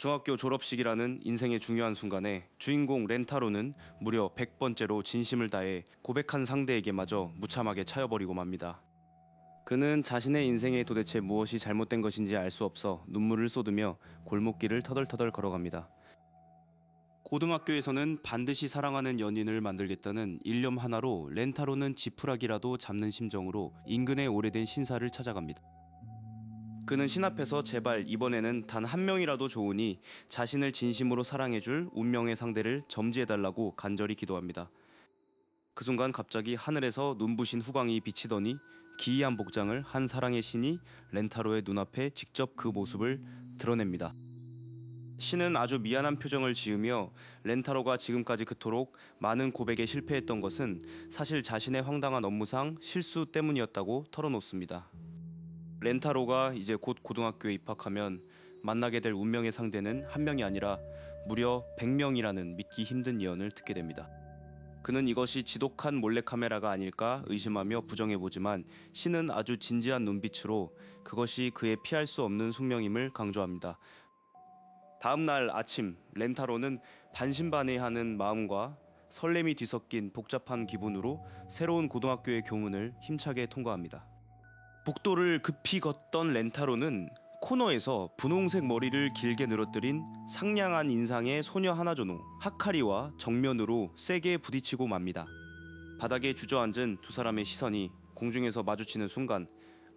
중학교 졸업식이라는 인생의 중요한 순간에 주인공 렌타로는 무려 100번째로 진심을 다해 고백한 상대에게마저 무참하게 차여버리고 맙니다. 그는 자신의 인생에 도대체 무엇이 잘못된 것인지 알 수 없어 눈물을 쏟으며 골목길을 터덜터덜 걸어갑니다. 고등학교에서는 반드시 사랑하는 연인을 만들겠다는 일념 하나로 렌타로는 지푸라기라도 잡는 심정으로 인근의 오래된 신사를 찾아갑니다. 그는 신 앞에서 제발 이번에는 단 한 명이라도 좋으니 자신을 진심으로 사랑해줄 운명의 상대를 점지해달라고 간절히 기도합니다. 그 순간 갑자기 하늘에서 눈부신 후광이 비치더니 기이한 복장을 한 사랑의 신이 렌타로의 눈앞에 직접 그 모습을 드러냅니다. 신은 아주 미안한 표정을 지으며 렌타로가 지금까지 그토록 많은 고백에 실패했던 것은 사실 자신의 황당한 업무상 실수 때문이었다고 털어놓습니다. 렌타로가 이제 곧 고등학교에 입학하면 만나게 될 운명의 상대는 한 명이 아니라 무려 100명이라는 믿기 힘든 예언을 듣게 됩니다. 그는 이것이 지독한 몰래카메라가 아닐까 의심하며 부정해보지만 신은 아주 진지한 눈빛으로 그것이 그의 피할 수 없는 숙명임을 강조합니다. 다음날 아침, 렌타로는 반신반의하는 마음과 설렘이 뒤섞인 복잡한 기분으로 새로운 고등학교의 교문을 힘차게 통과합니다. 복도를 급히 걷던 렌타로는 코너에서 분홍색 머리를 길게 늘어뜨린 상냥한 인상의 소녀 하나조노 하카리와 정면으로 세게 부딪히고 맙니다. 바닥에 주저앉은 두 사람의 시선이 공중에서 마주치는 순간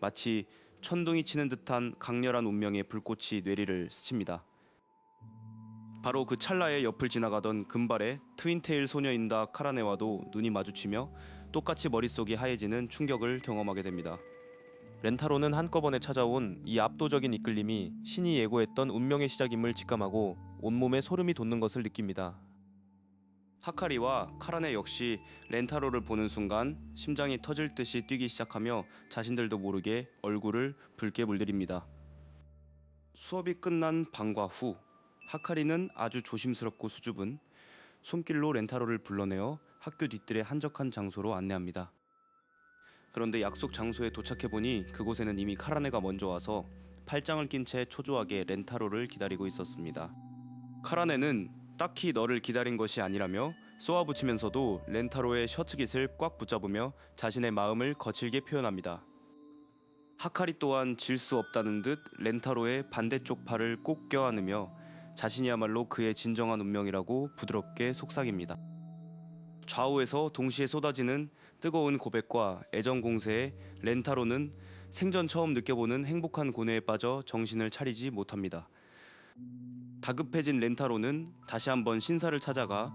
마치 천둥이 치는 듯한 강렬한 운명의 불꽃이 뇌리를 스칩니다. 바로 그 찰나에 옆을 지나가던 금발의 트윈테일 소녀인다 카라네와도 눈이 마주치며 똑같이 머릿속이 하얘지는 충격을 경험하게 됩니다. 렌타로는 한꺼번에 찾아온 이 압도적인 이끌림이 신이 예고했던 운명의 시작임을 직감하고 온몸에 소름이 돋는 것을 느낍니다. 하카리와 카라네 역시 렌타로를 보는 순간 심장이 터질 듯이 뛰기 시작하며 자신들도 모르게 얼굴을 붉게 물들입니다. 수업이 끝난 방과 후 하카리는 아주 조심스럽고 수줍은 손길로 렌타로를 불러내어 학교 뒤뜰의 한적한 장소로 안내합니다. 그런데 약속 장소에 도착해보니 그곳에는 이미 카라네가 먼저 와서 팔짱을 낀 채 초조하게 렌타로를 기다리고 있었습니다. 카라네는 딱히 너를 기다린 것이 아니라며 쏘아붙이면서도 렌타로의 셔츠깃을 꽉 붙잡으며 자신의 마음을 거칠게 표현합니다. 하카리 또한 질 수 없다는 듯 렌타로의 반대쪽 팔을 꼭 껴안으며 자신이야말로 그의 진정한 운명이라고 부드럽게 속삭입니다. 좌우에서 동시에 쏟아지는 뜨거운 고백과 애정 공세에 렌타로는 생전 처음 느껴보는 행복한 고뇌에 빠져 정신을 차리지 못합니다. 다급해진 렌타로는 다시 한번 신사를 찾아가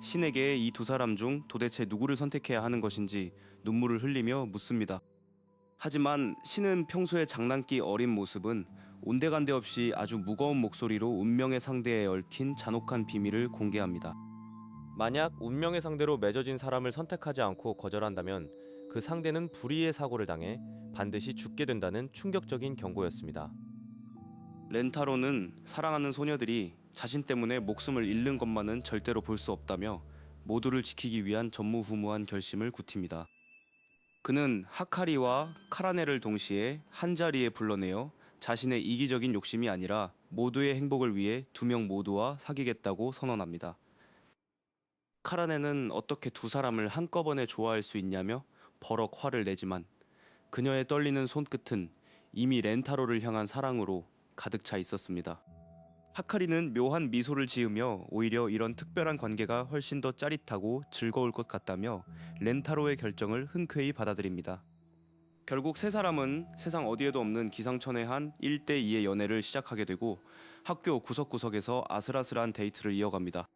신에게 이 두 사람 중 도대체 누구를 선택해야 하는 것인지 눈물을 흘리며 묻습니다. 하지만 신은 평소에 장난기 어린 모습은 온데간데 없이 아주 무거운 목소리로 운명의 상대에 얽힌 잔혹한 비밀을 공개합니다. 만약 운명의 상대로 맺어진 사람을 선택하지 않고 거절한다면 그 상대는 불의의 사고를 당해 반드시 죽게 된다는 충격적인 경고였습니다. 렌타로는 사랑하는 소녀들이 자신 때문에 목숨을 잃는 것만은 절대로 볼 수 없다며 모두를 지키기 위한 전무후무한 결심을 굳힙니다. 그는 하카리와 카라네를 동시에 한자리에 불러내어 자신의 이기적인 욕심이 아니라 모두의 행복을 위해 두 명 모두와 사귀겠다고 선언합니다. 카라네는 어떻게 두 사람을 한꺼번에 좋아할 수 있냐며 버럭 화를 내지만 그녀의 떨리는 손끝은 이미 렌타로를 향한 사랑으로 가득 차 있었습니다. 하카리는 묘한 미소를 지으며 오히려 이런 특별한 관계가 훨씬 더 짜릿하고 즐거울 것 같다며 렌타로의 결정을 흔쾌히 받아들입니다. 결국 세 사람은 세상 어디에도 없는 기상천외한 1대2의 연애를 시작하게 되고 학교 구석구석에서 아슬아슬한 데이트를 이어갑니다.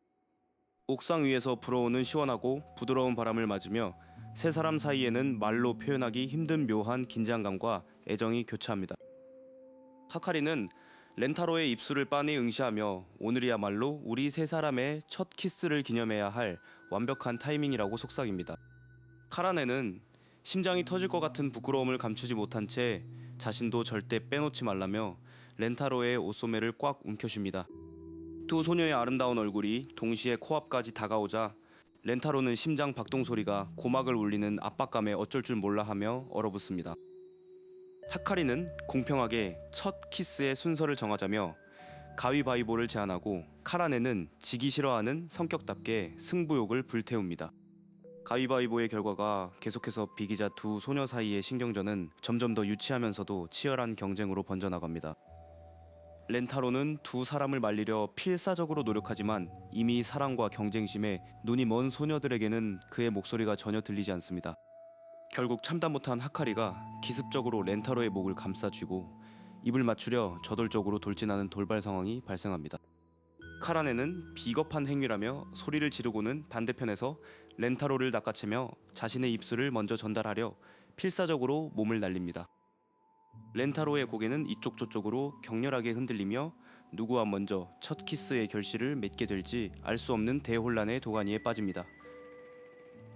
옥상 위에서 불어오는 시원하고 부드러운 바람을 맞으며 세 사람 사이에는 말로 표현하기 힘든 묘한 긴장감과 애정이 교차합니다. 하카리는 렌타로의 입술을 빤히 응시하며 오늘이야말로 우리 세 사람의 첫 키스를 기념해야 할 완벽한 타이밍이라고 속삭입니다. 카라네는 심장이 터질 것 같은 부끄러움을 감추지 못한 채 자신도 절대 빼놓지 말라며 렌타로의 옷소매를 꽉 움켜쥡니다. 두 소녀의 아름다운 얼굴이 동시에 코앞까지 다가오자 렌타로는 심장 박동 소리가 고막을 울리는 압박감에 어쩔 줄 몰라 하며 얼어붙습니다. 하카리는 공평하게 첫 키스의 순서를 정하자며 가위바위보를 제안하고 카라네는 지기 싫어하는 성격답게 승부욕을 불태웁니다. 가위바위보의 결과가 계속해서 비기자 두 소녀 사이의 신경전은 점점 더 유치하면서도 치열한 경쟁으로 번져나갑니다. 렌타로는 두 사람을 말리려 필사적으로 노력하지만 이미 사랑과 경쟁심에 눈이 먼 소녀들에게는 그의 목소리가 전혀 들리지 않습니다. 결국 참다 못한 하카리가 기습적으로 렌타로의 목을 감싸쥐고 입을 맞추려 저돌적으로 돌진하는 돌발 상황이 발생합니다. 카라네는 비겁한 행위라며 소리를 지르고는 반대편에서 렌타로를 낚아채며 자신의 입술을 먼저 전달하려 필사적으로 몸을 날립니다. 렌타로의 고개는 이쪽 저쪽으로 격렬하게 흔들리며 누구와 먼저 첫 키스의 결실을 맺게 될지 알 수 없는 대혼란의 도가니에 빠집니다.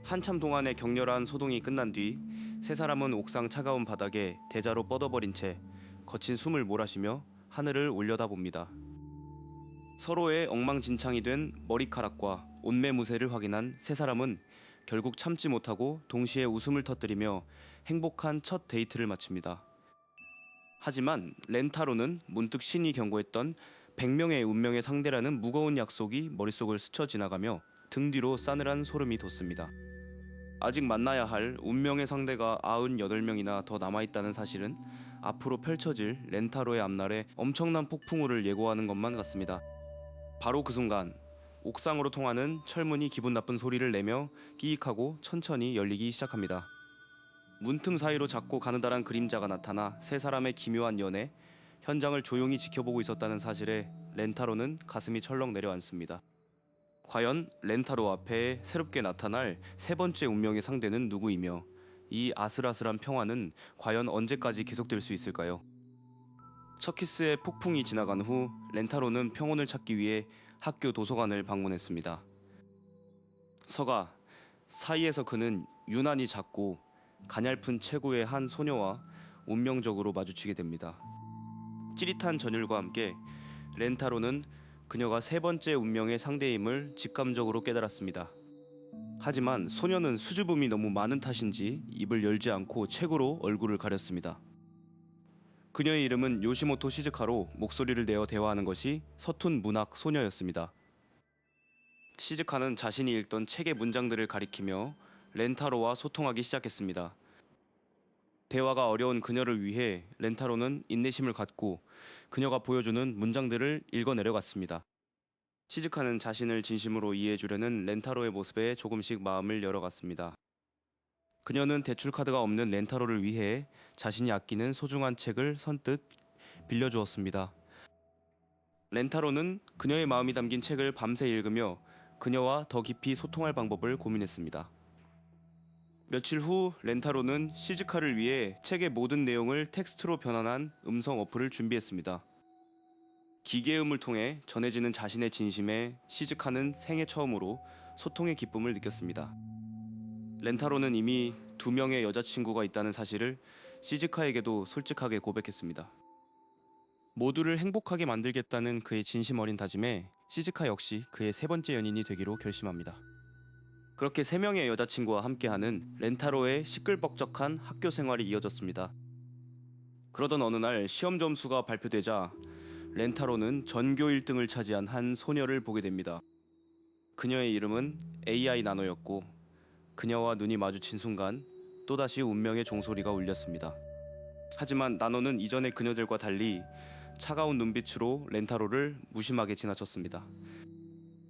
한참 동안의 격렬한 소동이 끝난 뒤 세 사람은 옥상 차가운 바닥에 대자로 뻗어버린 채 거친 숨을 몰아쉬며 하늘을 올려다봅니다. 서로의 엉망진창이 된 머리카락과 옷매무새를 확인한 세 사람은 결국 참지 못하고 동시에 웃음을 터뜨리며 행복한 첫 데이트를 마칩니다. 하지만 렌타로는 문득 신이 경고했던 100명의 운명의 상대라는 무거운 약속이 머릿속을 스쳐 지나가며 등 뒤로 싸늘한 소름이 돋습니다. 아직 만나야 할 운명의 상대가 98명이나 더 남아있다는 사실은 앞으로 펼쳐질 렌타로의 앞날에 엄청난 폭풍우를 예고하는 것만 같습니다. 바로 그 순간 옥상으로 통하는 철문이 기분 나쁜 소리를 내며 끼익하고 천천히 열리기 시작합니다. 문틈 사이로 작고 가느다란 그림자가 나타나 세 사람의 기묘한 연애, 현장을 조용히 지켜보고 있었다는 사실에 렌타로는 가슴이 철렁 내려앉습니다. 과연 렌타로 앞에 새롭게 나타날 세 번째 운명의 상대는 누구이며 이 아슬아슬한 평화는 과연 언제까지 계속될 수 있을까요? 첫 키스의 폭풍이 지나간 후 렌타로는 평온을 찾기 위해 학교 도서관을 방문했습니다. 서가 사이에서 그는 유난히 작고 가냘픈 체구의 한 소녀와 운명적으로 마주치게 됩니다. 찌릿한 전율과 함께 렌타로는 그녀가 세 번째 운명의 상대임을 직감적으로 깨달았습니다. 하지만 소녀는 수줍음이 너무 많은 탓인지 입을 열지 않고 체구로 얼굴을 가렸습니다. 그녀의 이름은 요시모토 시즈카로 목소리를 내어 대화하는 것이 서툰 문학 소녀였습니다. 시즈카는 자신이 읽던 책의 문장들을 가리키며 렌타로와 소통하기 시작했습니다. 대화가 어려운 그녀를 위해 렌타로는 인내심을 갖고 그녀가 보여주는 문장들을 읽어내려갔습니다. 시즈카는 자신을 진심으로 이해해주려는 렌타로의 모습에 조금씩 마음을 열어갔습니다. 그녀는 대출카드가 없는 렌타로를 위해 자신이 아끼는 소중한 책을 선뜻 빌려주었습니다. 렌타로는 그녀의 마음이 담긴 책을 밤새 읽으며 그녀와 더 깊이 소통할 방법을 고민했습니다. 며칠 후 렌타로는 시즈카를 위해 책의 모든 내용을 텍스트로 변환한 음성 어플을 준비했습니다. 기계음을 통해 전해지는 자신의 진심에 시즈카는 생애 처음으로 소통의 기쁨을 느꼈습니다. 렌타로는 이미 2명의 여자친구가 있다는 사실을 시즈카에게도 솔직하게 고백했습니다. 모두를 행복하게 만들겠다는 그의 진심 어린 다짐에 시즈카 역시 그의 세 번째 연인이 되기로 결심합니다. 그렇게 3명의 여자친구와 함께하는 렌타로의 시끌벅적한 학교 생활이 이어졌습니다. 그러던 어느 날 시험 점수가 발표되자 렌타로는 전교 1등을 차지한 한 소녀를 보게 됩니다. 그녀의 이름은 AI 나노였고 그녀와 눈이 마주친 순간 또다시 운명의 종소리가 울렸습니다. 하지만 나노는 이전의 그녀들과 달리 차가운 눈빛으로 렌타로를 무심하게 지나쳤습니다.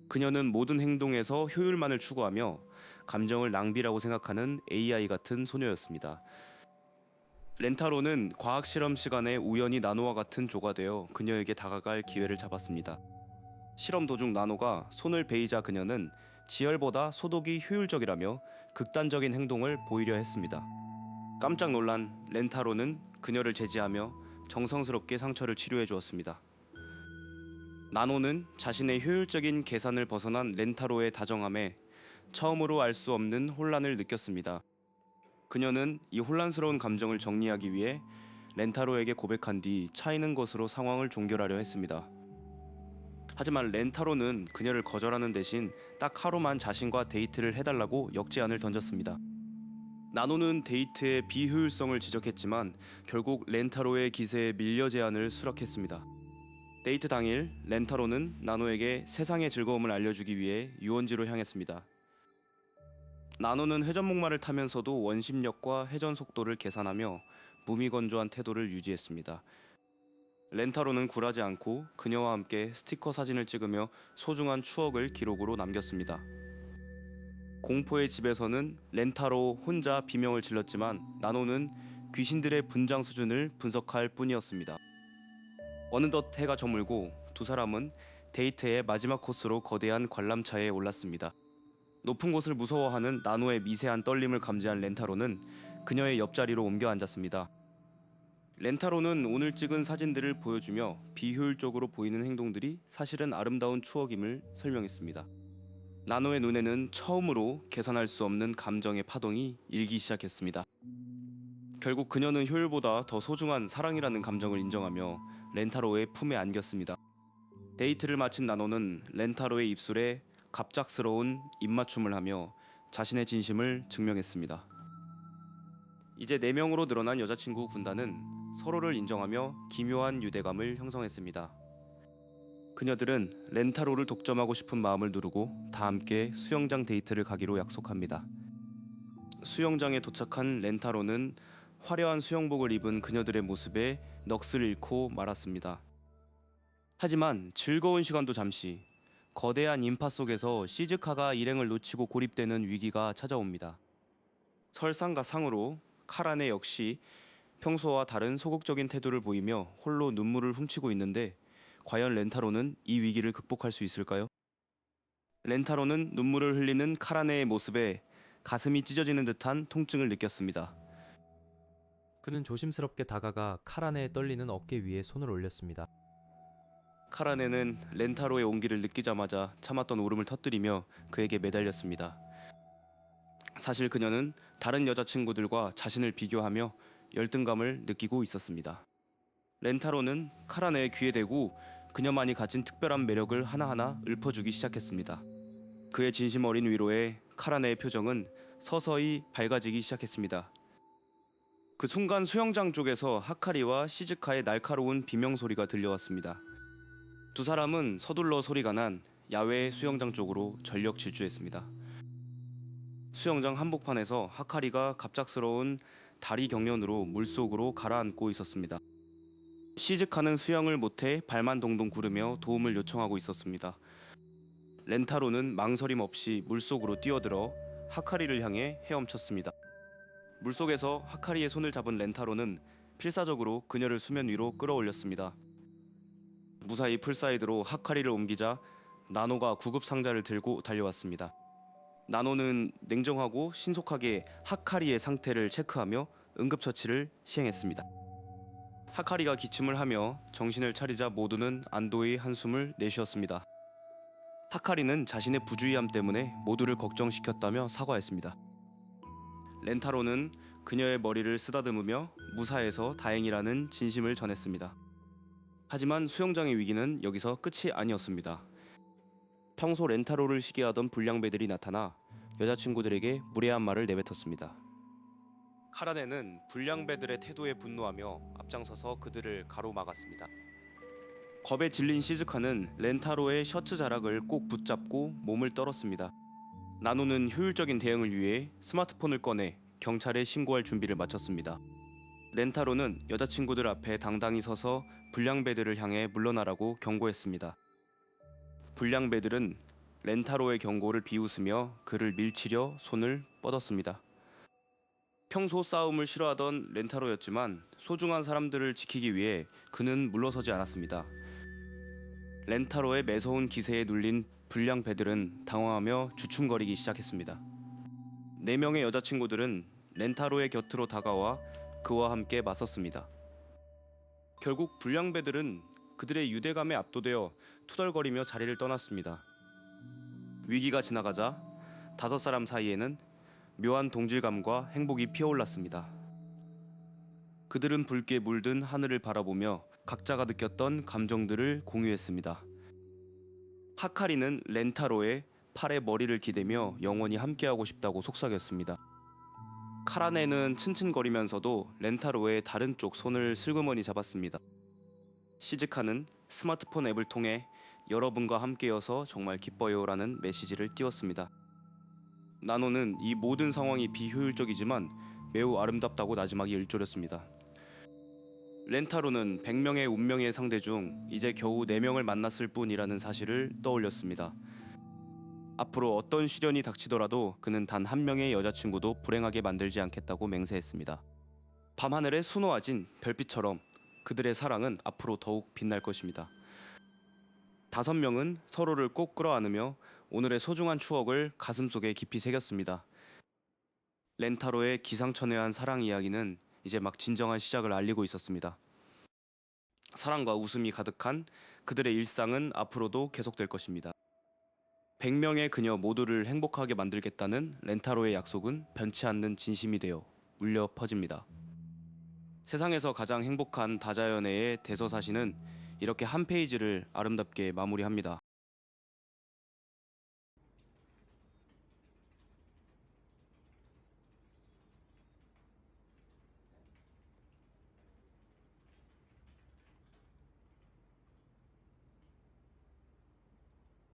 그녀는 모든 행동에서 효율만을 추구하며 감정을 낭비라고 생각하는 AI 같은 소녀였습니다. 렌타로는 과학 실험 시간에 우연히 나노와 같은 조가 되어 그녀에게 다가갈 기회를 잡았습니다. 실험 도중 나노가 손을 베이자 그녀는 지혈보다 소독이 효율적이라며 극단적인 행동을 보이려 했습니다. 깜짝 놀란 렌타로는 그녀를 제지하며 정성스럽게 상처를 치료해 주었습니다. 나노는 자신의 효율적인 계산을 벗어난 렌타로의 다정함에 처음으로 알 수 없는 혼란을 느꼈습니다. 그녀는 이 혼란스러운 감정을 정리하기 위해 렌타로에게 고백한 뒤 차이는 것으로 상황을 종결하려 했습니다. 하지만 렌타로는 그녀를 거절하는 대신 딱 하루만 자신과 데이트를 해달라고 역제안을 던졌습니다. 나노는 데이트의 비효율성을 지적했지만 결국 렌타로의 기세에 밀려 제안을 수락했습니다. 데이트 당일 렌타로는 나노에게 세상의 즐거움을 알려주기 위해 유원지로 향했습니다. 나노는 회전목마를 타면서도 원심력과 회전 속도를 계산하며 무미건조한 태도를 유지했습니다. 렌타로는 굴하지 않고 그녀와 함께 스티커 사진을 찍으며 소중한 추억을 기록으로 남겼습니다. 공포의 집에서는 렌타로 혼자 비명을 질렀지만 나노는 귀신들의 분장 수준을 분석할 뿐이었습니다. 어느덧 해가 저물고 두 사람은 데이트의 마지막 코스로 거대한 관람차에 올랐습니다. 높은 곳을 무서워하는 나노의 미세한 떨림을 감지한 렌타로는 그녀의 옆자리로 옮겨 앉았습니다. 렌타로는 오늘 찍은 사진들을 보여주며 비효율적으로 보이는 행동들이 사실은 아름다운 추억임을 설명했습니다. 나노의 눈에는 처음으로 계산할 수 없는 감정의 파동이 일기 시작했습니다. 결국 그녀는 효율보다 더 소중한 사랑이라는 감정을 인정하며 렌타로의 품에 안겼습니다. 데이트를 마친 나노는 렌타로의 입술에 갑작스러운 입맞춤을 하며 자신의 진심을 증명했습니다. 이제 4명으로 늘어난 여자친구 군단은 서로를 인정하며 기묘한 유대감을 형성했습니다. 그녀들은 렌타로를 독점하고 싶은 마음을 누르고 다 함께 수영장 데이트를 가기로 약속합니다. 수영장에 도착한 렌타로는 화려한 수영복을 입은 그녀들의 모습에 넋을 잃고 말았습니다. 하지만 즐거운 시간도 잠시, 거대한 인파 속에서 시즈카가 일행을 놓치고 고립되는 위기가 찾아옵니다. 설상가상으로 카라네 역시 평소와 다른 소극적인 태도를 보이며 홀로 눈물을 훔치고 있는데 과연 렌타로는 이 위기를 극복할 수 있을까요? 렌타로는 눈물을 흘리는 카라네의 모습에 가슴이 찢어지는 듯한 통증을 느꼈습니다. 그는 조심스럽게 다가가 카라네의 떨리는 어깨 위에 손을 올렸습니다. 카라네는 렌타로의 온기를 느끼자마자 참았던 울음을 터뜨리며 그에게 매달렸습니다. 사실 그녀는 다른 여자친구들과 자신을 비교하며 열등감을 느끼고 있었습니다. 렌타로는 카라네의 귀에 대고 그녀만이 가진 특별한 매력을 하나하나 읊어주기 시작했습니다. 그의 진심 어린 위로에 카라네의 표정은 서서히 밝아지기 시작했습니다. 그 순간 수영장 쪽에서 하카리와 시즈카의 날카로운 비명소리가 들려왔습니다. 두 사람은 서둘러 소리가 난 야외 수영장 쪽으로 전력 질주했습니다. 수영장 한복판에서 하카리가 갑작스러운 다리 경련으로 물속으로 가라앉고 있었습니다. 시즈카는 수영을 못해 발만 동동 구르며 도움을 요청하고 있었습니다. 렌타로는 망설임 없이 물속으로 뛰어들어 하카리를 향해 헤엄쳤습니다. 물속에서 하카리의 손을 잡은 렌타로는 필사적으로 그녀를 수면 위로 끌어올렸습니다. 무사히 풀사이드로 하카리를 옮기자 나노가 구급 상자를 들고 달려왔습니다. 나노는 냉정하고 신속하게 하카리의 상태를 체크하며 응급처치를 시행했습니다. 하카리가 기침을 하며 정신을 차리자 모두는 안도의 한숨을 내쉬었습니다. 하카리는 자신의 부주의함 때문에 모두를 걱정시켰다며 사과했습니다. 렌타로는 그녀의 머리를 쓰다듬으며 무사해서 다행이라는 진심을 전했습니다. 하지만 수영장의 위기는 여기서 끝이 아니었습니다. 평소 렌타로를 시기하던 불량배들이 나타나 여자친구들에게 무례한 말을 내뱉었습니다. 카라네는 불량배들의 태도에 분노하며 앞장서서 그들을 가로막았습니다. 겁에 질린 시즈카는 렌타로의 셔츠 자락을 꼭 붙잡고 몸을 떨었습니다. 나노는 효율적인 대응을 위해 스마트폰을 꺼내 경찰에 신고할 준비를 마쳤습니다. 렌타로는 여자친구들 앞에 당당히 서서 불량배들을 향해 물러나라고 경고했습니다. 불량배들은 렌타로의 경고를 비웃으며 그를 밀치려 손을 뻗었습니다. 평소 싸움을 싫어하던 렌타로였지만 소중한 사람들을 지키기 위해 그는 물러서지 않았습니다. 렌타로의 매서운 기세에 눌린 불량배들은 당황하며 주춤거리기 시작했습니다. 4명의 여자친구들은 렌타로의 곁으로 다가와 그와 함께 맞섰습니다. 결국 불량배들은 그들의 유대감에 압도되어 투덜거리며 자리를 떠났습니다. 위기가 지나가자 5사람 사이에는 묘한 동질감과 행복이 피어올랐습니다. 그들은 붉게 물든 하늘을 바라보며 각자가 느꼈던 감정들을 공유했습니다. 하카리는 렌타로의 팔에 머리를 기대며 영원히 함께하고 싶다고 속삭였습니다. 카라네는 츤츤거리면서도 렌타로의 다른 쪽 손을 슬그머니 잡았습니다. 시즈카는 스마트폰 앱을 통해 여러분과 함께여서 정말 기뻐요라는 메시지를 띄웠습니다. 나노는 이 모든 상황이 비효율적이지만 매우 아름답다고 나지막이 일조렸습니다. 렌타로는 100명의 운명의 상대 중 이제 겨우 4명을 만났을 뿐이라는 사실을 떠올렸습니다. 앞으로 어떤 시련이 닥치더라도 그는 단 한 명의 여자친구도 불행하게 만들지 않겠다고 맹세했습니다. 밤하늘에 수놓아진 별빛처럼 그들의 사랑은 앞으로 더욱 빛날 것입니다. 5명은 서로를 꼭 끌어안으며 오늘의 소중한 추억을 가슴속에 깊이 새겼습니다. 렌타로의 기상천외한 사랑 이야기는 이제 막 진정한 시작을 알리고 있었습니다. 사랑과 웃음이 가득한 그들의 일상은 앞으로도 계속될 것입니다. 100명의 그녀 모두를 행복하게 만들겠다는 렌타로의 약속은 변치 않는 진심이 되어 울려 퍼집니다. 세상에서 가장 행복한 다자연애의 대서사시는 이렇게 한 페이지를 아름답게 마무리합니다.